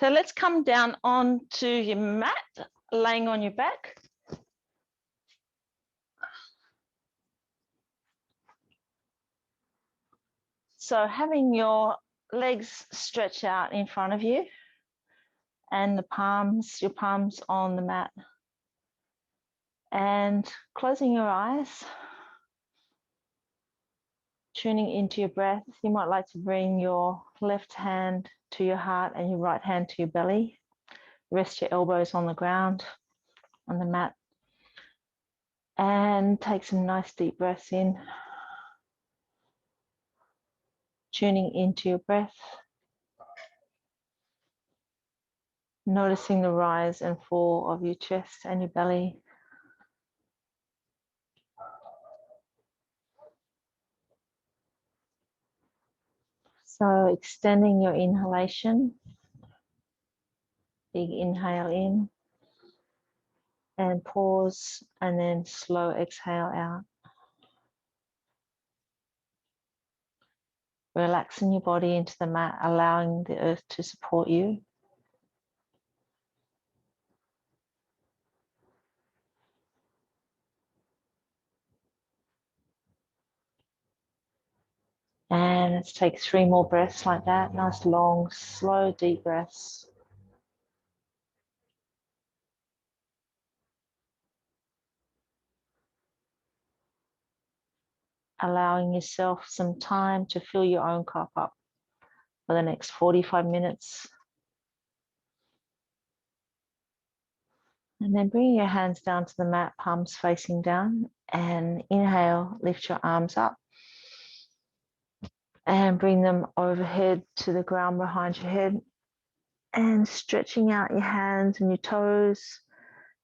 So let's come down onto your mat, laying on your back. So having your legs stretch out in front of you and your palms on the mat. And closing your eyes, tuning into your breath. You might like to bring your left hand to your heart and your right hand to your belly. Rest your elbows on the ground, on the mat. And take some nice deep breaths in. Tuning into your breath. Noticing the rise and fall of your chest and your belly. So extending your inhalation. Big inhale in. And pause, and then slow exhale out. Relaxing your body into the mat, allowing the earth to support you. And let's take 3 more breaths like that. Nice, long, slow, deep breaths. Allowing yourself some time to fill your own cup up for the next 45 minutes. And then bring your hands down to the mat, palms facing down, and inhale, lift your arms up and bring them overhead to the ground behind your head, and stretching out your hands and your toes,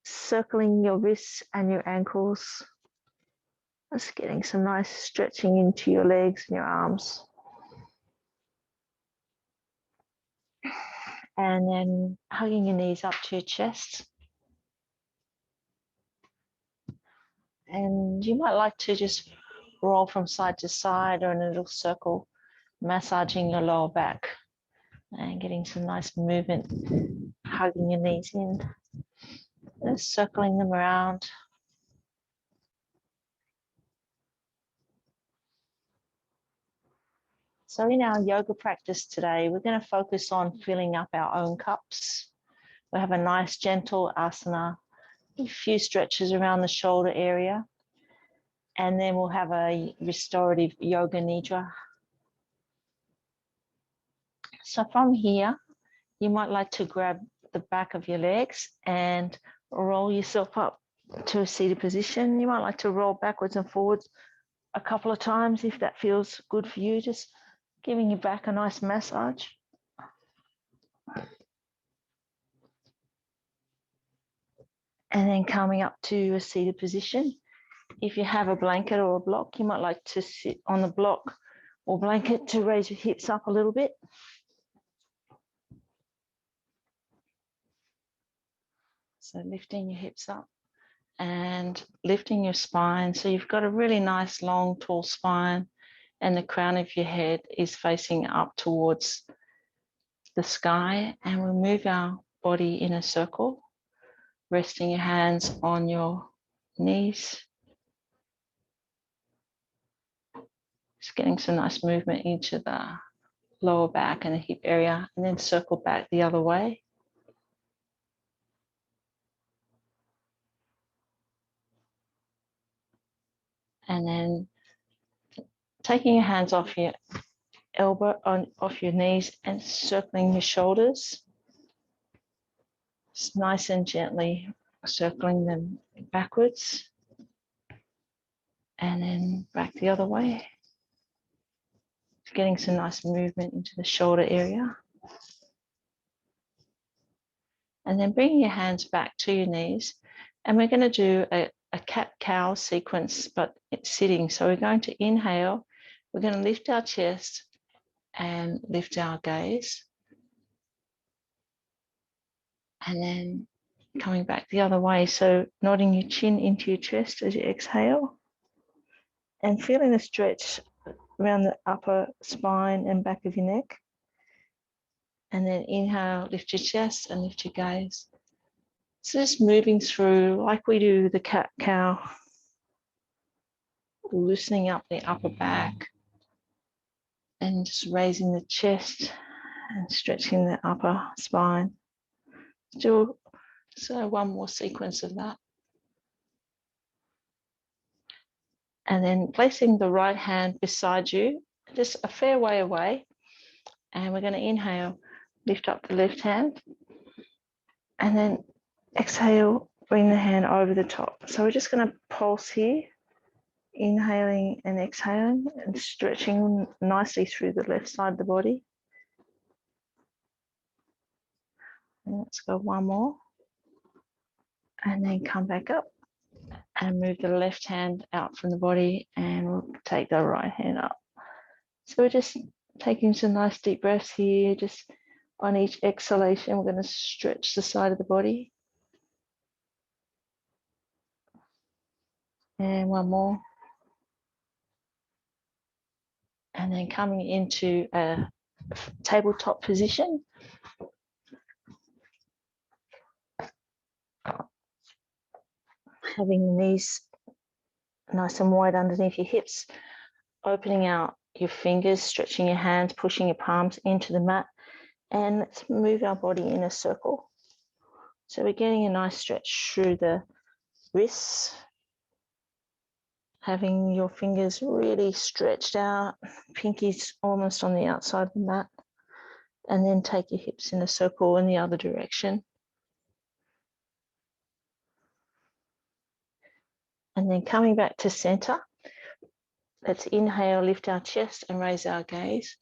circling your wrists and your ankles. Just getting some nice stretching into your legs and your arms. And then hugging your knees up to your chest. And you might like to just roll from side to side or in a little circle, massaging your lower back and getting some nice movement, hugging your knees in, just circling them around. So in our yoga practice today, we're going to focus on filling up our own cups. We have a nice gentle asana, a few stretches around the shoulder area, and then we'll have a restorative yoga nidra. So from here, you might like to grab the back of your legs and roll yourself up to a seated position. You might like to roll backwards and forwards a couple of times if that feels good for you, just giving your back a nice massage. And then coming up to a seated position. If you have a blanket or a block, you might like to sit on the block or blanket to raise your hips up a little bit. So lifting your hips up and lifting your spine. So you've got a really nice, long, tall spine, and the crown of your head is facing up towards the sky. And we'll move our body in a circle, resting your hands on your knees. Just getting some nice movement into the lower back and the hip area, and then circle back the other way. And then taking your hands off your off your knees and circling your shoulders. Just nice and gently circling them backwards and then back the other way. Getting some nice movement into the shoulder area. And then bringing your hands back to your knees. And we're going to do a cat-cow sequence, but it's sitting. So we're going to inhale. We're going to lift our chest and lift our gaze. And then coming back the other way. So nodding your chin into your chest as you exhale. And feeling the stretch around the upper spine and back of your neck. And then inhale, lift your chest and lift your gaze. So just moving through like we do the cat-cow, loosening up the upper back and just raising the chest and stretching the upper spine. Do so one more sequence of that. And then placing the right hand beside you, just a fair way away. And we're going to inhale, lift up the left hand. And then exhale, bring the hand over the top. So we're just going to pulse here, inhaling and exhaling and stretching nicely through the left side of the body. And let's go one more. And then come back up and move the left hand out from the body and we'll take the right hand up. So we're just taking some nice deep breaths here. Just on each exhalation, we're going to stretch the side of the body. And one more. And then coming into a tabletop position. Having the knees nice and wide underneath your hips, opening out your fingers, stretching your hands, pushing your palms into the mat. And let's move our body in a circle. So we're getting a nice stretch through the wrists, having your fingers really stretched out, pinkies almost on the outside of the mat, and then take your hips in a circle in the other direction. And then coming back to center, let's inhale, lift our chest and raise our gaze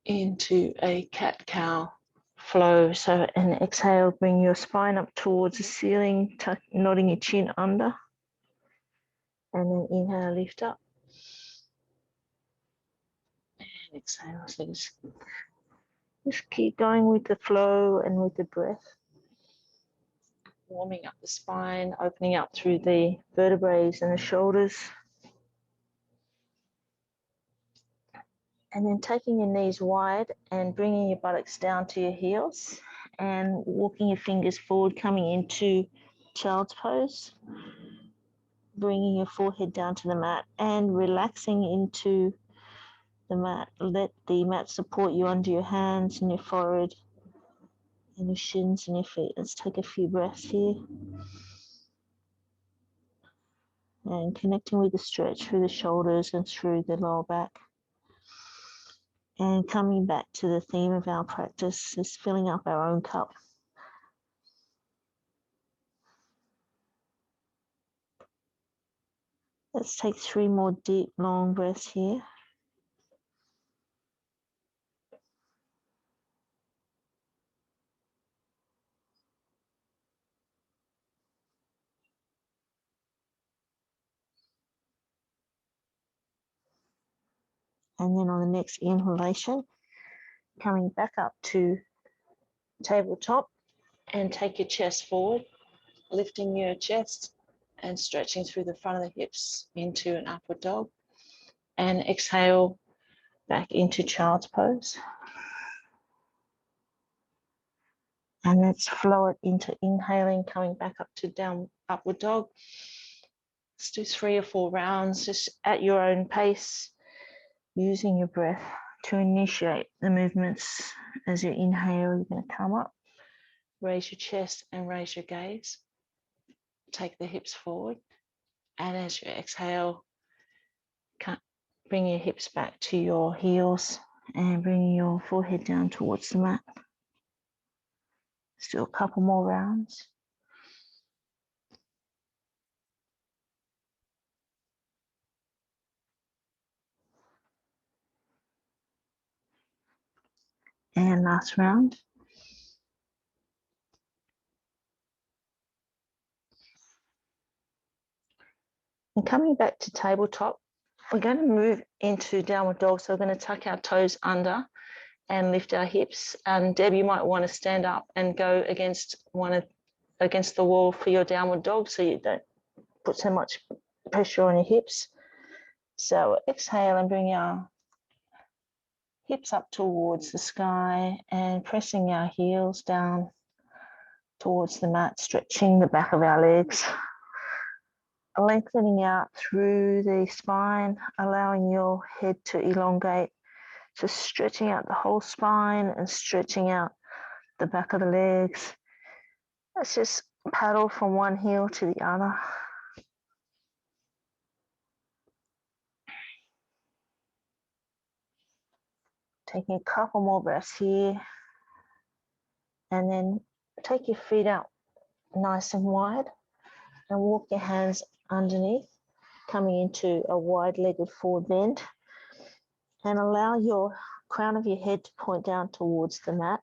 into a cat-cow flow. So and exhale, bring your spine up towards the ceiling, nodding your chin under. And then inhale, lift up. And exhale. So just keep going with the flow and with the breath. Warming up the spine, opening up through the vertebrae and the shoulders. And then taking your knees wide and bringing your buttocks down to your heels and walking your fingers forward, coming into child's pose. Bringing your forehead down to the mat and relaxing into the mat. Let the mat support you under your hands and your forehead and your shins and your feet. Let's take a few breaths here. And connecting with the stretch through the shoulders and through the lower back. And coming back to the theme of our practice is filling up our own cup. Let's take 3 more deep, long breaths here. And then on the next inhalation, coming back up to tabletop and take your chest forward, lifting your chest and stretching through the front of the hips into an upward dog. And exhale back into child's pose. And let's flow it into inhaling, coming back up to down upward dog. Let's do 3 or 4 rounds, just at your own pace, using your breath to initiate the movements. As you inhale, you're going to come up, raise your chest and raise your gaze. Take the hips forward. And as you exhale, bring your hips back to your heels and bring your forehead down towards the mat. Still a couple more rounds. And last round. And coming back to tabletop, we're going to move into downward dog. So we're going to tuck our toes under and lift our hips. And Deb, you might want to stand up and go against the wall for your downward dog so you don't put so much pressure on your hips. So exhale and bring our hips up towards the sky and pressing our heels down towards the mat, stretching the back of our legs, lengthening out through the spine, allowing your head to elongate, so stretching out the whole spine and stretching out the back of the legs. Let's just paddle from one heel to the other. Taking a couple more breaths here, and then take your feet out nice and wide and walk your hands underneath, coming into a wide-legged forward bend, and allow your crown of your head to point down towards the mat.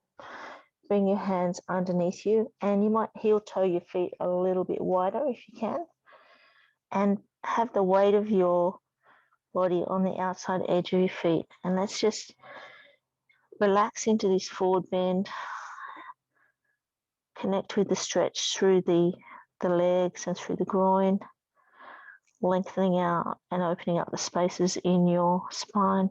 Bring your hands underneath you, and you might heel toe your feet a little bit wider if you can, and have the weight of your body on the outside edge of your feet. And let's just relax into this forward bend, connect with the stretch through the legs and through the groin, lengthening out and opening up the spaces in your spine.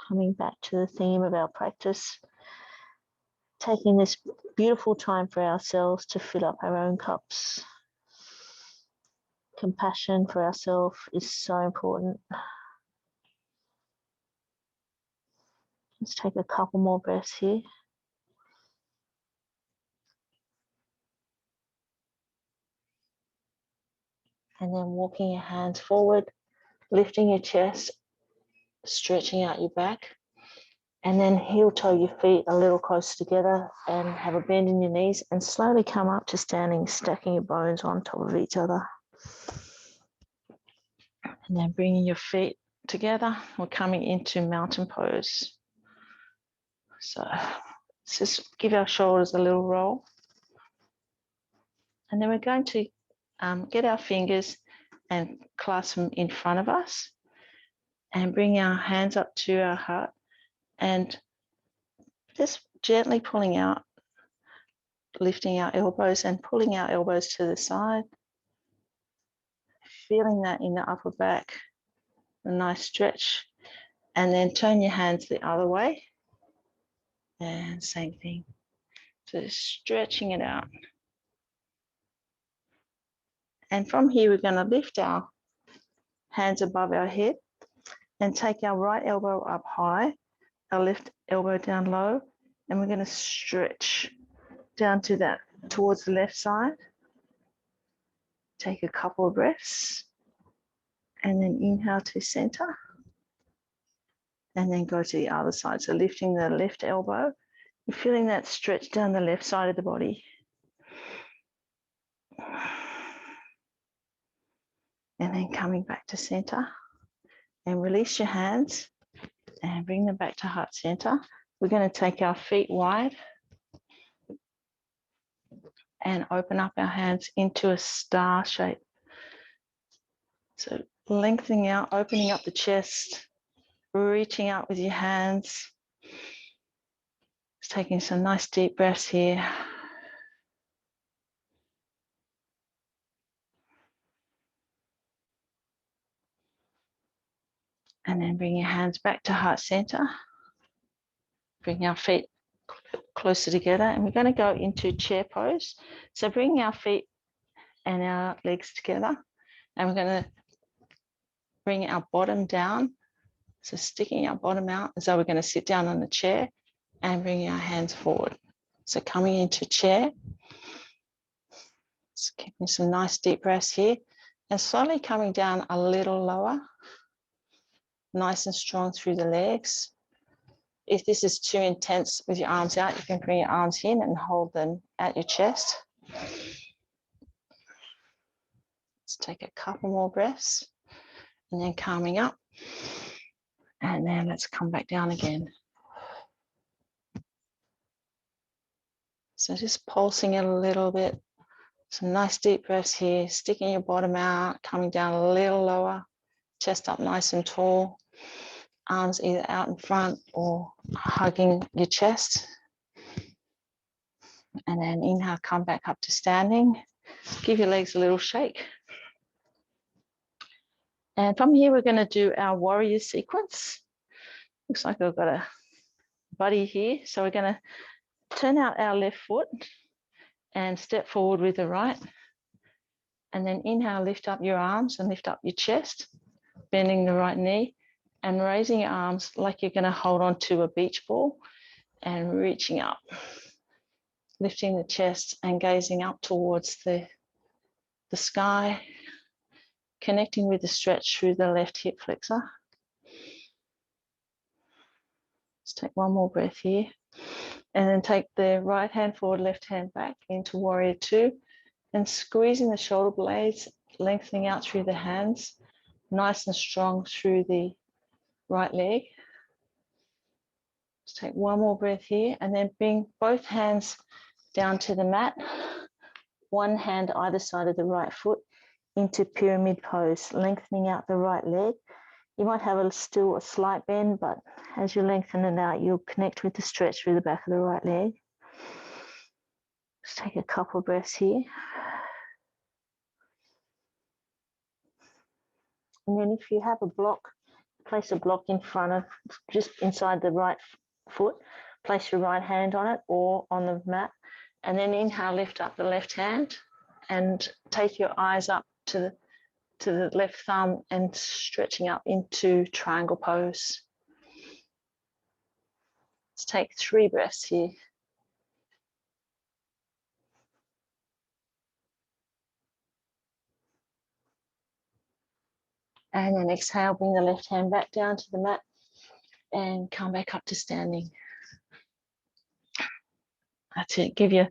Coming back to the theme of our practice, taking this beautiful time for ourselves to fill up our own cups. Compassion for ourselves is so important. Let's take a couple more breaths here. And then walking your hands forward, lifting your chest, stretching out your back, and then heel toe your feet a little closer together and have a bend in your knees, and slowly come up to standing, stacking your bones on top of each other. And then bringing your feet together, we're coming into mountain pose. So let's just give our shoulders a little roll. And then we're going to get our fingers and clasp them in front of us and bring our hands up to our heart and just gently pulling out, lifting our elbows and pulling our elbows to the side. Feeling that in the upper back, a nice stretch. And then turn your hands the other way. And same thing. So stretching it out. And from here, we're going to lift our hands above our head and take our right elbow up high, our left elbow down low, and we're going to stretch down to that, towards the left side. Take a couple of breaths, and then inhale to center, and then go to the other side. So lifting the left elbow, you're feeling that stretch down the left side of the body. And then coming back to center, and release your hands and bring them back to heart center. We're going to take our feet wide and open up our hands into a star shape. So lengthening out, opening up the chest, reaching out with your hands. Just taking some nice deep breaths here. And then bring your hands back to heart center. Bring our feet closer together, and we're going to go into chair pose. So bring our feet and our legs together, and we're going to bring our bottom down. So sticking our bottom out as though we're going to sit down on the chair, and bring our hands forward. So coming into chair, just keeping some nice deep breaths here, and slowly coming down a little lower, nice and strong through the legs. If this is too intense with your arms out, you can bring your arms in and hold them at your chest. Let's take a couple more breaths, and then calming up, and then let's come back down again. So just pulsing it a little bit. Some nice deep breaths here, sticking your bottom out, coming down a little lower, chest up nice and tall, arms either out in front or hugging your chest. And then inhale, come back up to standing. Give your legs a little shake. And from here, we're going to do our warrior sequence. Looks like I've got a buddy here. So we're going to turn out our left foot and step forward with the right. And then inhale, lift up your arms and lift up your chest, bending the right knee and raising your arms like you're going to hold on to a beach ball and reaching up, lifting the chest and gazing up towards the sky, connecting with the stretch through the left hip flexor. Let's take one more breath here. And then take the right hand forward, left hand back into warrior two and squeezing the shoulder blades, lengthening out through the hands, nice and strong through the right leg. Let's take one more breath here and then bring both hands down to the mat, one hand either side of the right foot into pyramid pose, lengthening out the right leg. You might have still a slight bend, but as you lengthen it out, you'll connect with the stretch through the back of the right leg. Let's take a couple of breaths here. And then if you have a block, place a block in front of, just inside the right foot, place your right hand on it or on the mat, and then inhale, lift up the left hand and take your eyes up to the left thumb and stretching up into triangle pose. Let's take 3 breaths here. And then exhale, bring the left hand back down to the mat and come back up to standing. That's it. Give your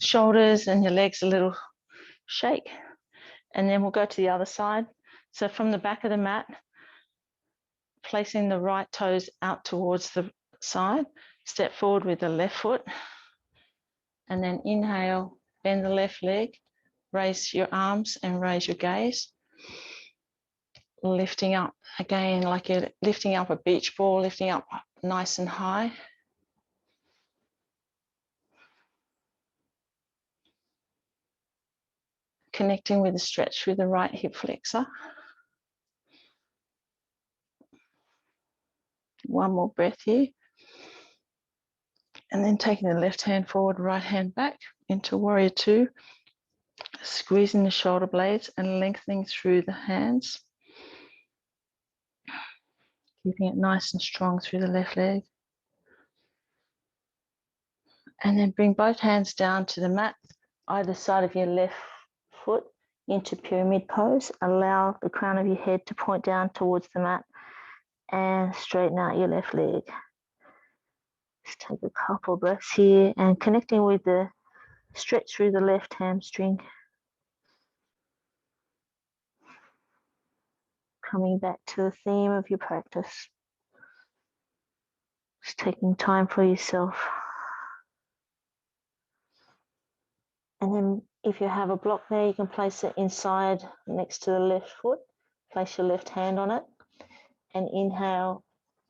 shoulders and your legs a little shake. And then we'll go to the other side. So from the back of the mat, placing the right toes out towards the side, step forward with the left foot. And then inhale, bend the left leg, raise your arms and raise your gaze. Lifting up again, like you're lifting up a beach ball, lifting up nice and high. Connecting with the stretch through the right hip flexor. One more breath here. And then taking the left hand forward, right hand back into warrior two. Squeezing the shoulder blades and lengthening through the hands. Keeping it nice and strong through the left leg. And then bring both hands down to the mat, either side of your left foot into pyramid pose. Allow the crown of your head to point down towards the mat and straighten out your left leg. Just take a couple breaths here and connecting with the stretch through the left hamstring. Coming back to the theme of your practice. Just taking time for yourself. And then if you have a block there, you can place it inside next to the left foot. Place your left hand on it and inhale,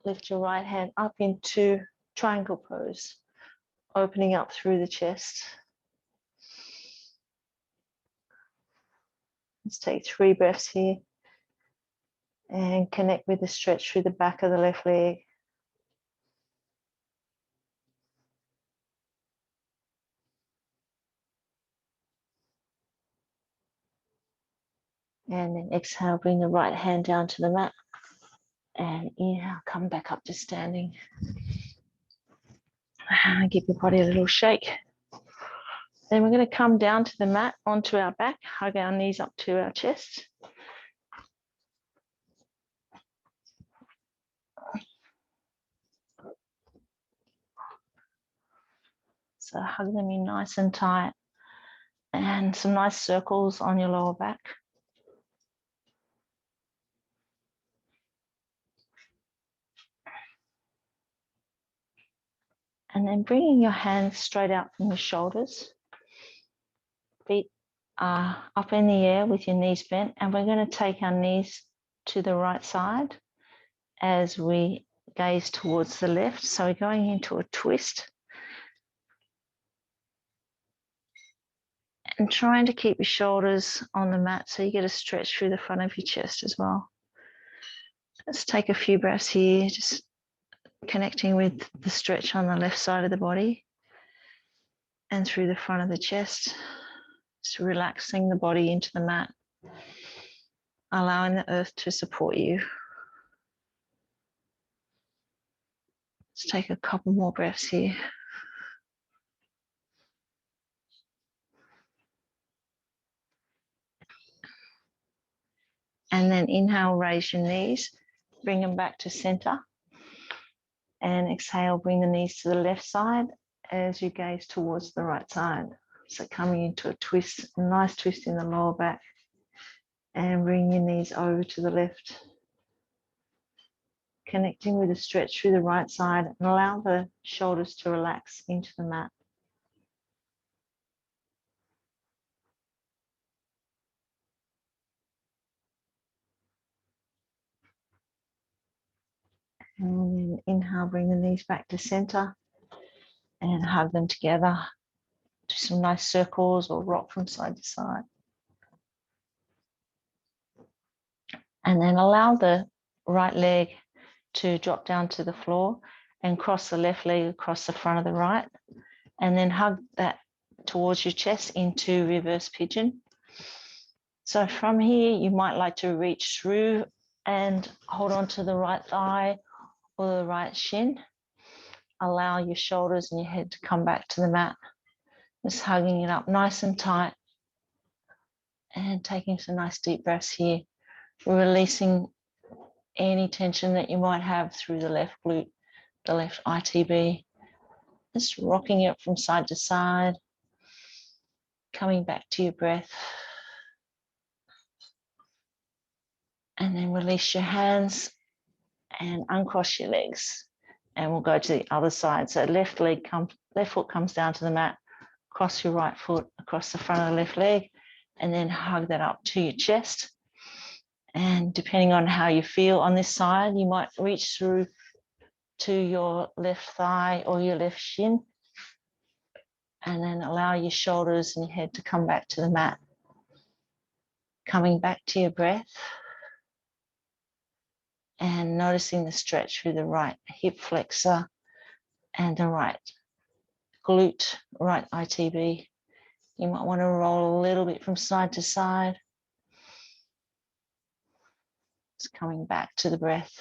lift your right hand up into triangle pose, opening up through the chest. Let's take 3 breaths here and connect with the stretch through the back of the left leg. And then exhale, bring the right hand down to the mat. And inhale, come back up to standing. Give your body a little shake. Then we're going to come down to the mat, onto our back, hug our knees up to our chest. So hug them in nice and tight and some nice circles on your lower back. And then bringing your hands straight out from your shoulders. Feet are up in the air with your knees bent. And we're going to take our knees to the right side as we gaze towards the left. So we're going into a twist. And trying to keep your shoulders on the mat so you get a stretch through the front of your chest as well. Let's take a few breaths here, just connecting with the stretch on the left side of the body and through the front of the chest. Just relaxing the body into the mat, allowing the earth to support you. Let's take a couple more breaths here. And then inhale, raise your knees, bring them back to center. And exhale, bring the knees to the left side as you gaze towards the right side. So coming into a twist, a nice twist in the lower back. And bring your knees over to the left. Connecting with a stretch through the right side and allow the shoulders to relax into the mat. And then inhale, bring the knees back to center and hug them together. Do some nice circles or rock from side to side. And then allow the right leg to drop down to the floor and cross the left leg across the front of the right. And then hug that towards your chest into reverse pigeon. So from here, you might like to reach through and hold on to the right thigh or the right shin. Allow your shoulders and your head to come back to the mat. Just hugging it up nice and tight and taking some nice deep breaths here. Releasing any tension that you might have through the left glute, the left ITB. Just rocking it from side to side, coming back to your breath. And then release your hands and uncross your legs. And we'll go to the other side. So left foot comes down to the mat, cross your right foot across the front of the left leg, and then hug that up to your chest. And depending on how you feel on this side, you might reach through to your left thigh or your left shin, and then allow your shoulders and your head to come back to the mat. Coming back to your breath and noticing the stretch through the right hip flexor and the right glute, right ITB. You might want to roll a little bit from side to side. Just coming back to the breath.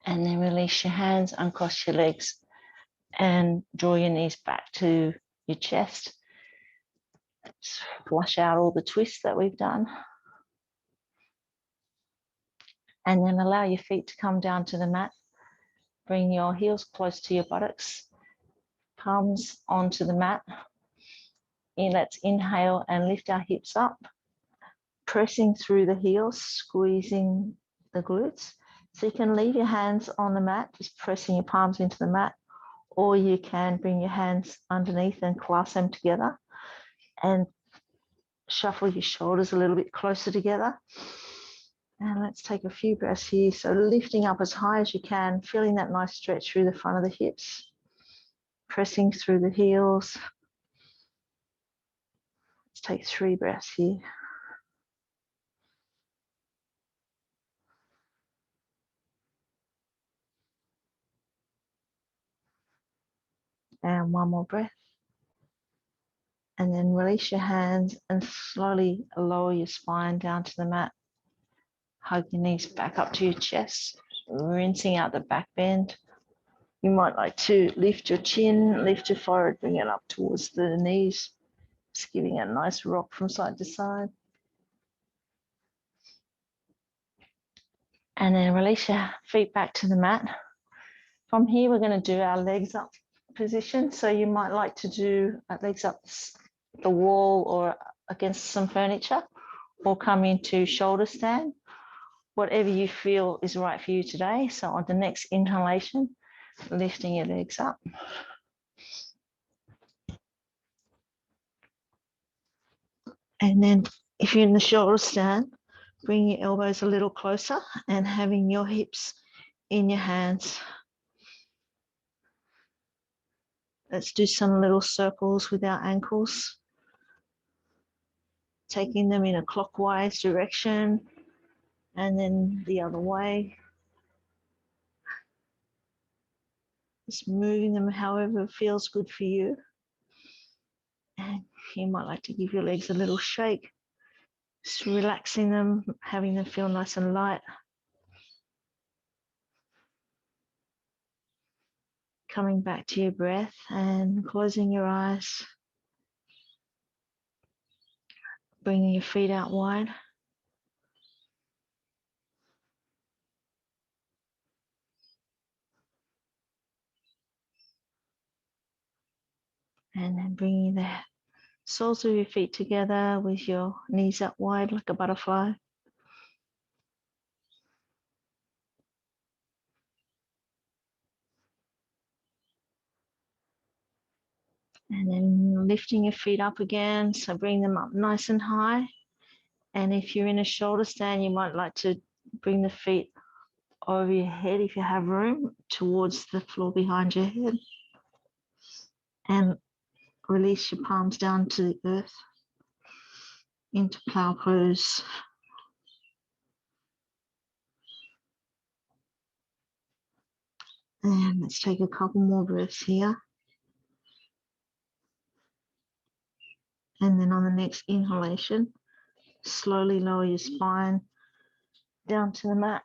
And then release your hands, uncross your legs, and draw your knees back to your chest. Just flush out all the twists that we've done. And then allow your feet to come down to the mat. Bring your heels close to your buttocks, palms onto the mat. And let's inhale and lift our hips up, pressing through the heels, squeezing the glutes. So you can leave your hands on the mat, just pressing your palms into the mat, or you can bring your hands underneath and clasp them together and shuffle your shoulders a little bit closer together. And let's take a few breaths here. So lifting up as high as you can, feeling that nice stretch through the front of the hips, pressing through the heels. Let's take 3 breaths here. And 1 more breath. And then release your hands and slowly lower your spine down to the mat. Hug your knees back up to your chest, rinsing out the back bend. You might like to lift your chin, lift your forehead, bring it up towards the knees, just giving a nice rock from side to side. And then release your feet back to the mat. From here, we're going to do our legs up position. So you might like to do legs up the wall or against some furniture, or come into shoulder stand, whatever you feel is right for you today. So on the next inhalation, lifting your legs up. And then if you're in the shoulder stand, bring your elbows a little closer and having your hips in your hands. Let's do some little circles with our ankles. taking them in a clockwise direction and then the other way. Just moving them however feels good for you. And you might like to give your legs a little shake, just relaxing them, having them feel nice and light. Coming back to your breath and closing your eyes. Bringing your feet out wide. And then bringing the soles of your feet together with your knees up wide like a butterfly. And then lifting your feet up again. So bring them up nice and high. And if you're in a shoulder stand, you might like to bring the feet over your head if you have room towards the floor behind your head. And release your palms down to the earth into plow pose. And let's take a couple more breaths here. And then on the next inhalation, slowly lower your spine down to the mat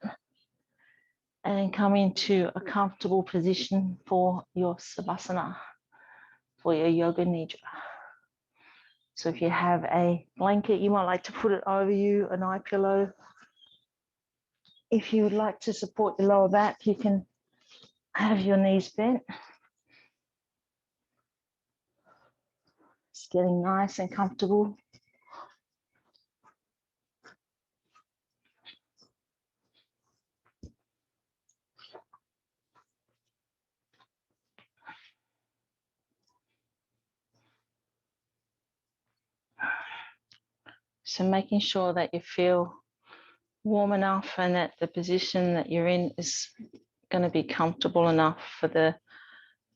and come into a comfortable position for your Savasana, for your Yoga Nidra. So if you have a blanket, you might like to put it over you, an eye pillow. If you would like to support your lower back, you can have your knees bent. It's getting nice and comfortable. So making sure that you feel warm enough and that the position that you're in is going to be comfortable enough for the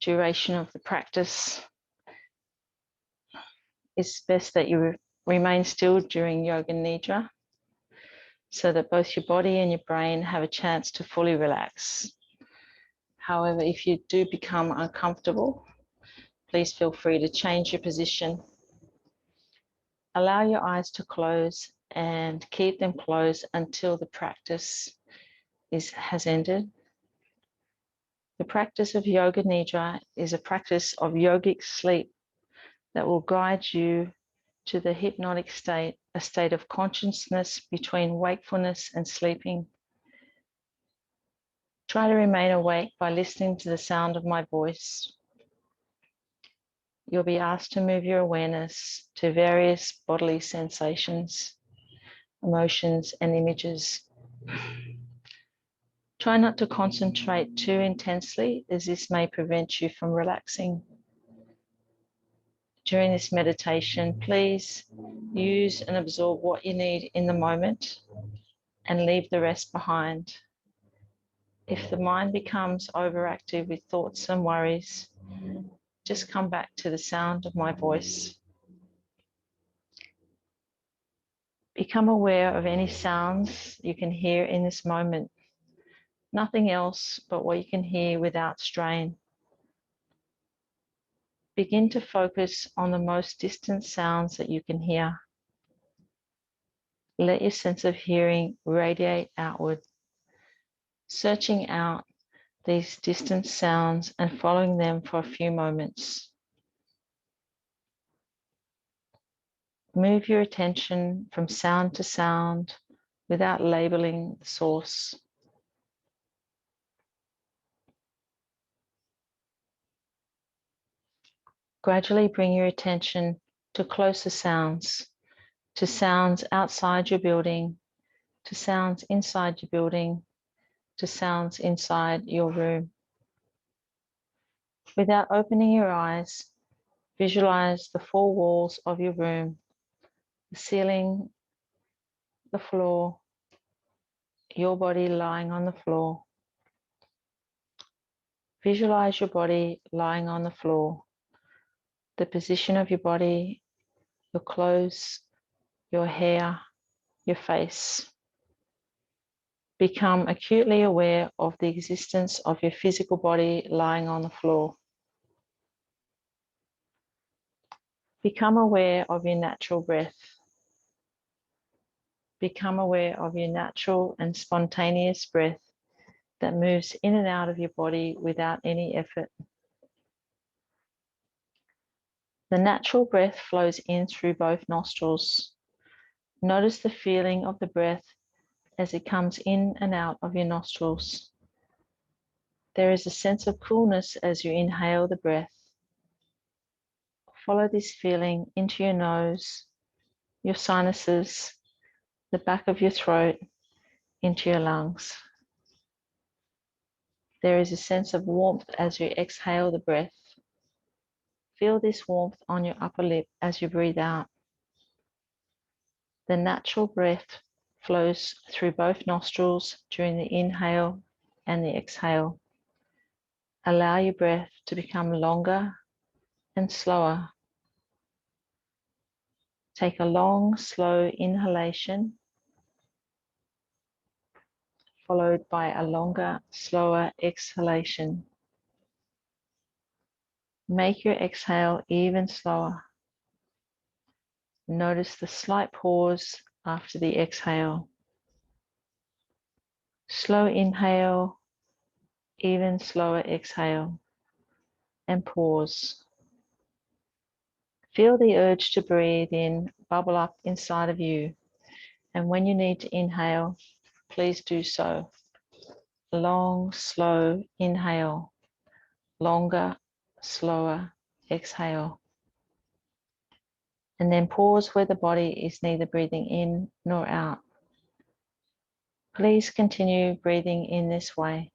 duration of the practice. It's best that you remain still during Yoga Nidra so that both your body and your brain have a chance to fully relax. However, if you do become uncomfortable, please feel free to change your position. Allow your eyes to close and keep them closed until the practice has ended. The practice of Yoga Nidra is a practice of yogic sleep that will guide you to the hypnotic state, a state of consciousness between wakefulness and sleeping. Try to remain awake by listening to the sound of my voice. You'll be asked to move your awareness to various bodily sensations, emotions, and images. Try not to concentrate too intensely, as this may prevent you from relaxing. During this meditation, please use and absorb what you need in the moment and leave the rest behind. If the mind becomes overactive with thoughts and worries, just come back to the sound of my voice. Become aware of any sounds you can hear in this moment. Nothing else but what you can hear without strain. Begin to focus on the most distant sounds that you can hear. Let your sense of hearing radiate outward, searching out these distant sounds and following them for a few moments. Move your attention from sound to sound without labeling the source. Gradually bring your attention to closer sounds, to sounds outside your building, to sounds inside your building, to sounds inside your room. Without opening your eyes, visualize the four walls of your room, the ceiling, the floor, your body lying on the floor. Visualize your body lying on the floor, the position of your body, your clothes, your hair, your face. Become acutely aware of the existence of your physical body lying on the floor. Become aware of your natural breath. Become aware of your natural and spontaneous breath that moves in and out of your body without any effort. The natural breath flows in through both nostrils. Notice the feeling of the breath as it comes in and out of your nostrils. There is a sense of coolness as you inhale the breath. Follow this feeling into your nose, your sinuses, the back of your throat, into your lungs. There is a sense of warmth as you exhale the breath. Feel this warmth on your upper lip as you breathe out. The natural breath flows through both nostrils during the inhale and the exhale. Allow your breath to become longer and slower. Take a long, slow inhalation, followed by a longer, slower exhalation. Make your exhale even slower. Notice the slight pause after the exhale. Slow inhale, even slower exhale, and pause. Feel the urge to breathe in bubble up inside of you, and when you need to inhale, please do so. Long, slow inhale, longer, slower exhale. And then pause where the body is neither breathing in nor out. Please continue breathing in this way.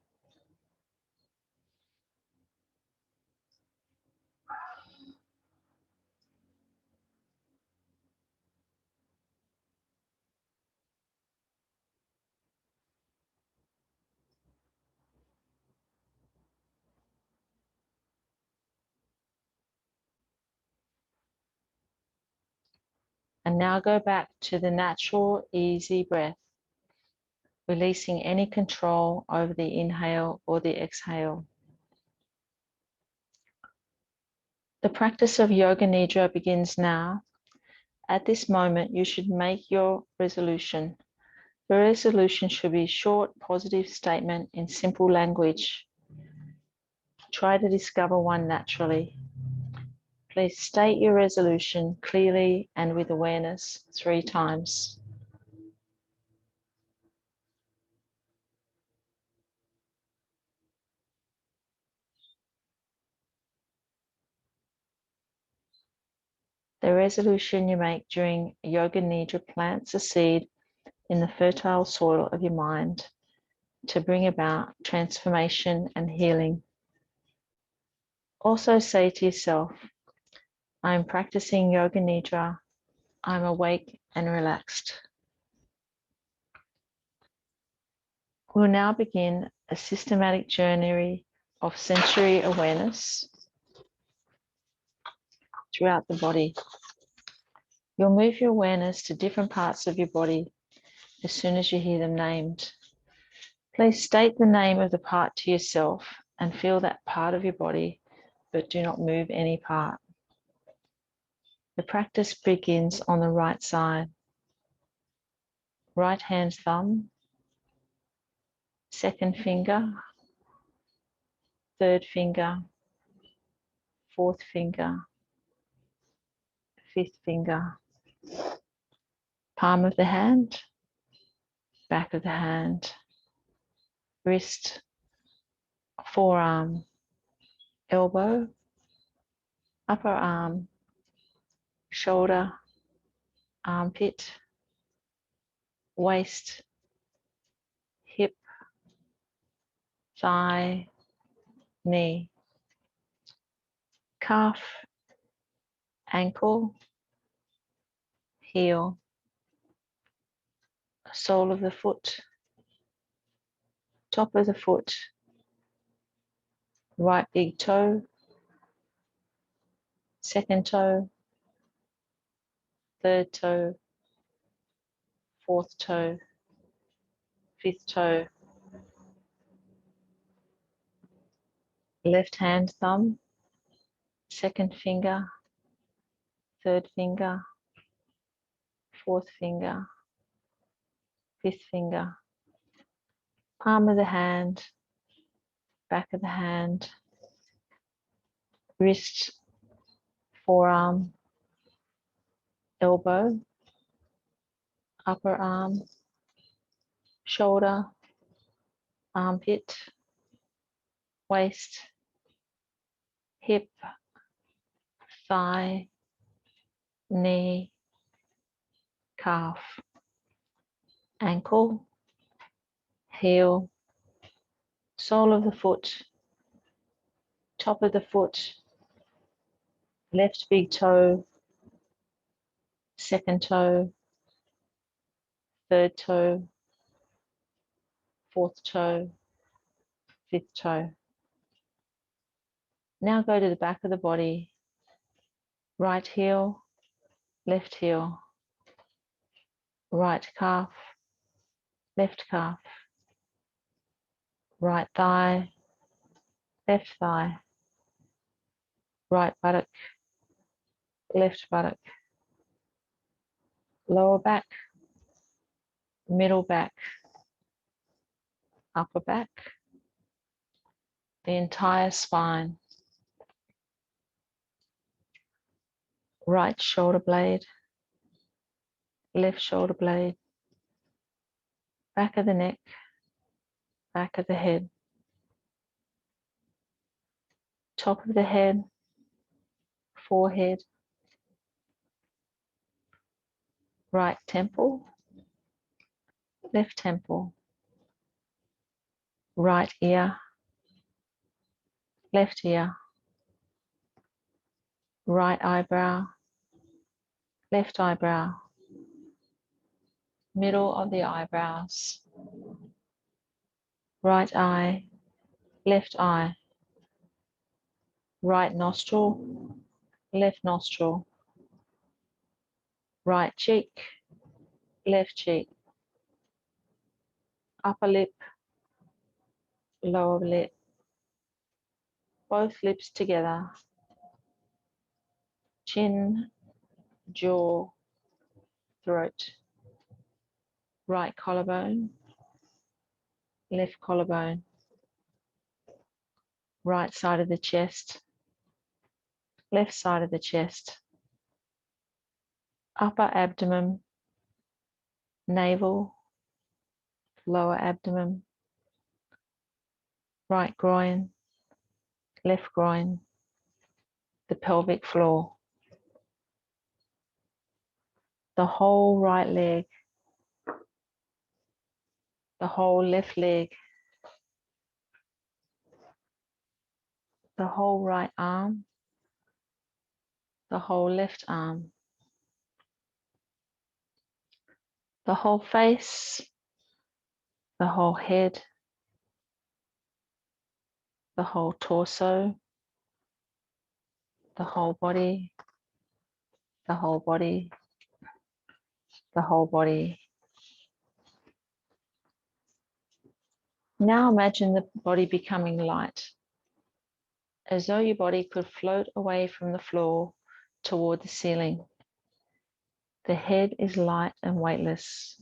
And now go back to the natural, easy breath, releasing any control over the inhale or the exhale. The practice of Yoga Nidra begins now. At this moment, you should make your resolution. The resolution should be a short, positive statement in simple language. Try to discover one naturally. Please state your resolution clearly and with awareness 3 times. The resolution you make during Yoga Nidra plants a seed in the fertile soil of your mind to bring about transformation and healing. Also say to yourself, I am practicing Yoga Nidra. I'm awake and relaxed. We'll now begin a systematic journey of sensory awareness throughout the body. You'll move your awareness to different parts of your body as soon as you hear them named. Please state the name of the part to yourself and feel that part of your body, but do not move any part. The practice begins on the right side. Right hand thumb, second finger, third finger, fourth finger, fifth finger, palm of the hand, back of the hand, wrist, forearm, elbow, upper arm, shoulder, armpit, waist, hip, thigh, knee, calf, ankle, heel, sole of the foot, top of the foot, right big toe, second toe, third toe, fourth toe, fifth toe, left hand thumb, second finger, third finger, fourth finger, fifth finger, palm of the hand, back of the hand, wrist, forearm, elbow, upper arm, shoulder, armpit, waist, hip, thigh, knee, calf, ankle, heel, sole of the foot, top of the foot, left big toe, second toe, third toe, fourth toe, fifth toe. Now go to the back of the body, right heel, left heel, right calf, left calf, right thigh, left thigh, right buttock, left buttock, lower back, middle back, upper back, the entire spine, right shoulder blade, left shoulder blade, back of the neck, back of the head, top of the head, forehead, right temple, left temple, right ear, left ear, right eyebrow, left eyebrow, middle of the eyebrows, right eye, left eye, right nostril, left nostril, right cheek, left cheek, upper lip, lower lip, both lips together, chin, jaw, throat, right collarbone, left collarbone, right side of the chest, left side of the chest, upper abdomen, navel, lower abdomen, right groin, left groin, the pelvic floor, the whole right leg, the whole left leg, the whole right arm, the whole left arm, the whole face, the whole head, the whole torso, the whole body, the whole body, the whole body. Now imagine the body becoming light, as though your body could float away from the floor toward the ceiling. The head is light and weightless.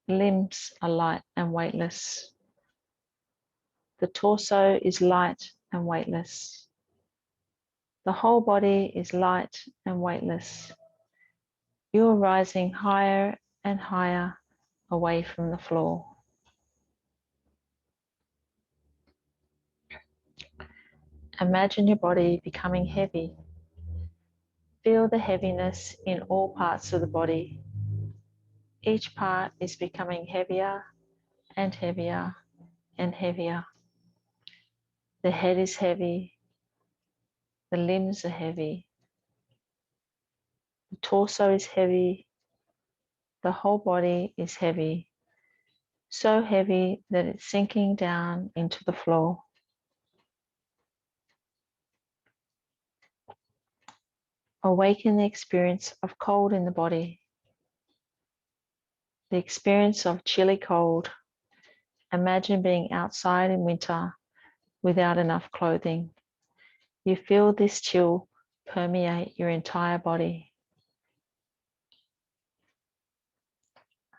Limbs are light and weightless. The torso is light and weightless. The whole body is light and weightless. You are rising higher and higher away from the floor. Imagine your body becoming heavy. Feel the heaviness in all parts of the body. Each part is becoming heavier and heavier and heavier. The head is heavy. The limbs are heavy. The torso is heavy. The whole body is heavy. So heavy that it's sinking down into the floor. Awaken the experience of cold in the body. the experience of chilly cold. Imagine being outside in winter without enough clothing. You feel this chill permeate your entire body.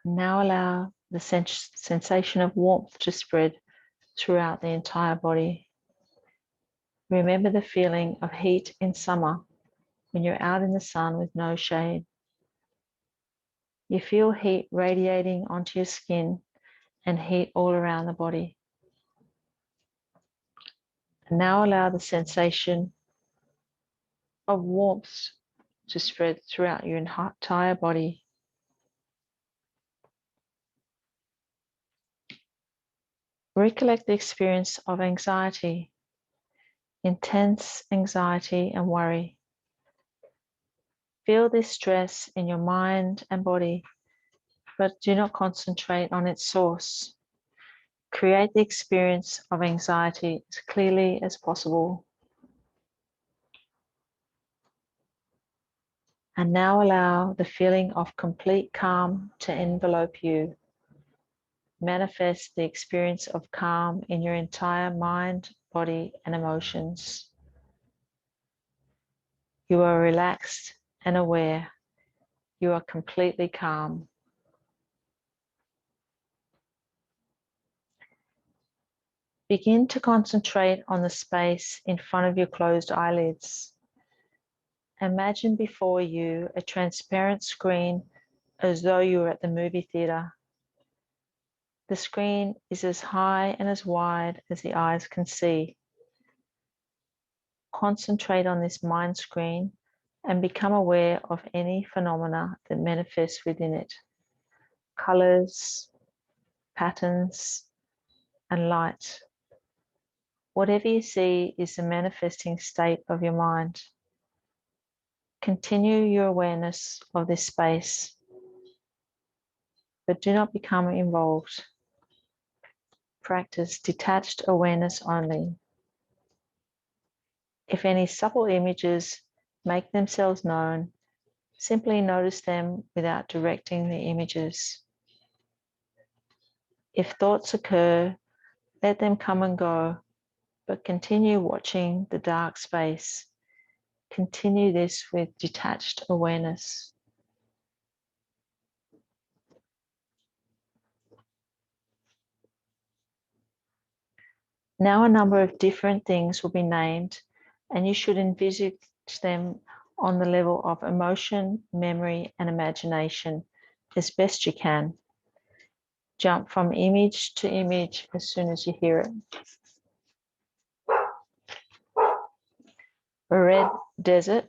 Now allow the sensation of warmth to spread throughout the entire body. Remember the feeling of heat in summer when you're out in the sun with no shade. You feel heat radiating onto your skin and heat all around the body. And now allow the sensation of warmth to spread throughout your entire body. Recollect the experience of anxiety, intense anxiety and worry. Feel this stress in your mind and body, but do not concentrate on its source. Create the experience of anxiety as clearly as possible. And now allow the feeling of complete calm to envelope you. Manifest the experience of calm in your entire mind, body, and emotions. You are relaxed and aware. You are completely calm. Begin to concentrate on the space in front of your closed eyelids. Imagine before you a transparent screen as though you were at the movie theatre. The screen is as high and as wide as the eyes can see. Concentrate on this mind screen and become aware of any phenomena that manifests within it. Colors, patterns, and light. Whatever you see is the manifesting state of your mind. Continue your awareness of this space, but do not become involved. Practice detached awareness only. If any subtle images make themselves known, simply notice them without directing the images. If thoughts occur, let them come and go, but continue watching the dark space. Continue this with detached awareness. Now a number of different things will be named, and you should envisage them on the level of emotion, memory, and imagination as best you can. Jump from image to image as soon as you hear it. A red desert,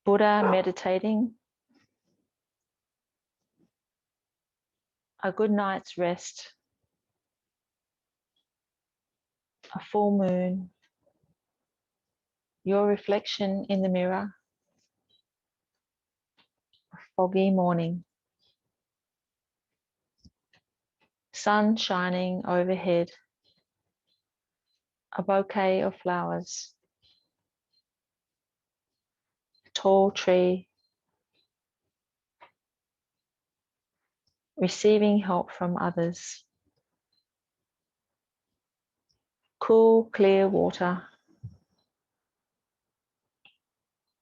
Buddha meditating, a good night's rest, a full moon, your reflection in the mirror, a foggy morning, sun shining overhead, a bouquet of flowers, a tall tree, receiving help from others, cool, clear water,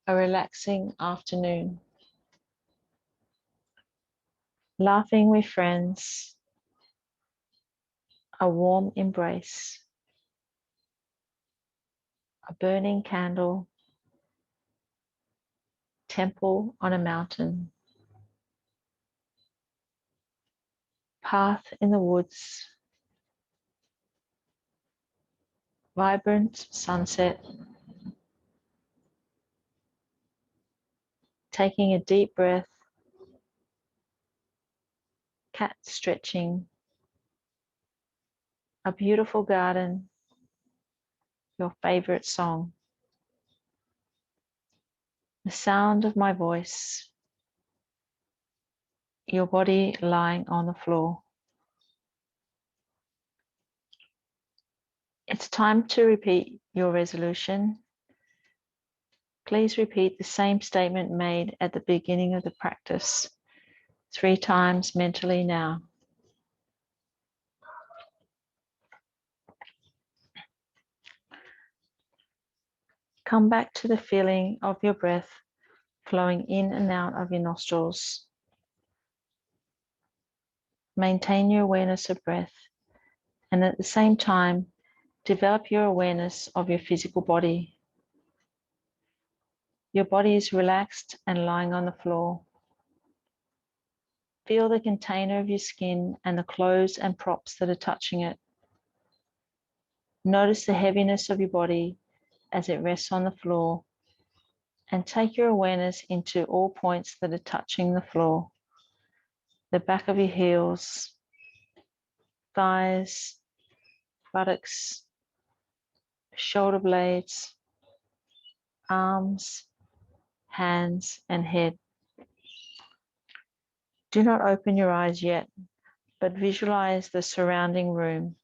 a relaxing afternoon, laughing with friends, a warm embrace, a burning candle, temple on a mountain, path in the woods, vibrant sunset, taking a deep breath, cat stretching, a beautiful garden, your favorite song, the sound of my voice, your body lying on the floor. It's time to repeat your resolution. Please repeat the same statement made at the beginning of the practice 3 times mentally now. Come back to the feeling of your breath flowing in and out of your nostrils. Maintain your awareness of breath, and at the same time, develop your awareness of your physical body. Your body is relaxed and lying on the floor. Feel the container of your skin and the clothes and props that are touching it. Notice the heaviness of your body as it rests on the floor, and take your awareness into all points that are touching the floor. The back of your heels, thighs, buttocks, shoulder blades, arms, hands, and head. Do not open your eyes yet, but visualize the surrounding room.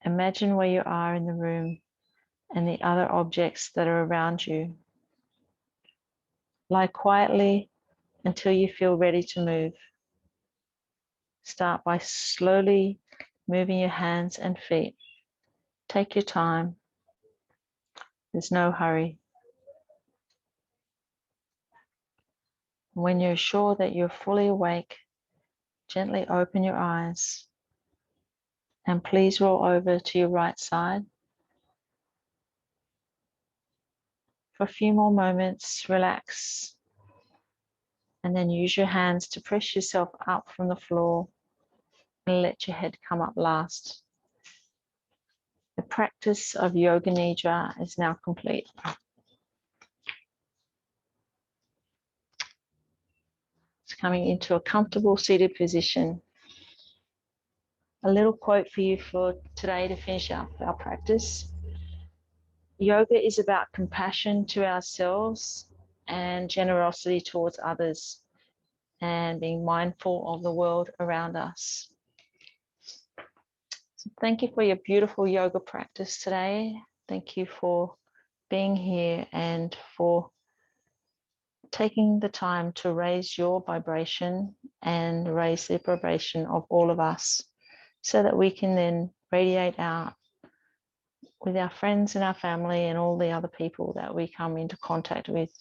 Imagine where you are in the room and the other objects that are around you. Lie quietly until you feel ready to move. Start by slowly moving your hands and feet. Take your time. There's no hurry. When you're sure that you're fully awake, gently open your eyes and please roll over to your right side. For a few more moments, relax, and then use your hands to press yourself up from the floor and let your head come up last. The practice of Yoga Nidra is now complete. It's coming into a comfortable seated position. A little quote for you for today to finish up our practice. Yoga is about compassion to ourselves and generosity towards others, and being mindful of the world around us. So thank you for your beautiful yoga practice today. Thank you for being here and for taking the time to raise your vibration and raise the vibration of all of us so that we can then radiate out with our friends and our family and all the other people that we come into contact with.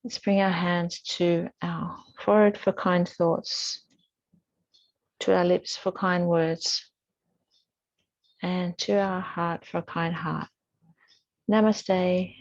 Let's bring our hands to our forehead for kind thoughts, to our lips for kind words, and to our heart for a kind heart. Namaste.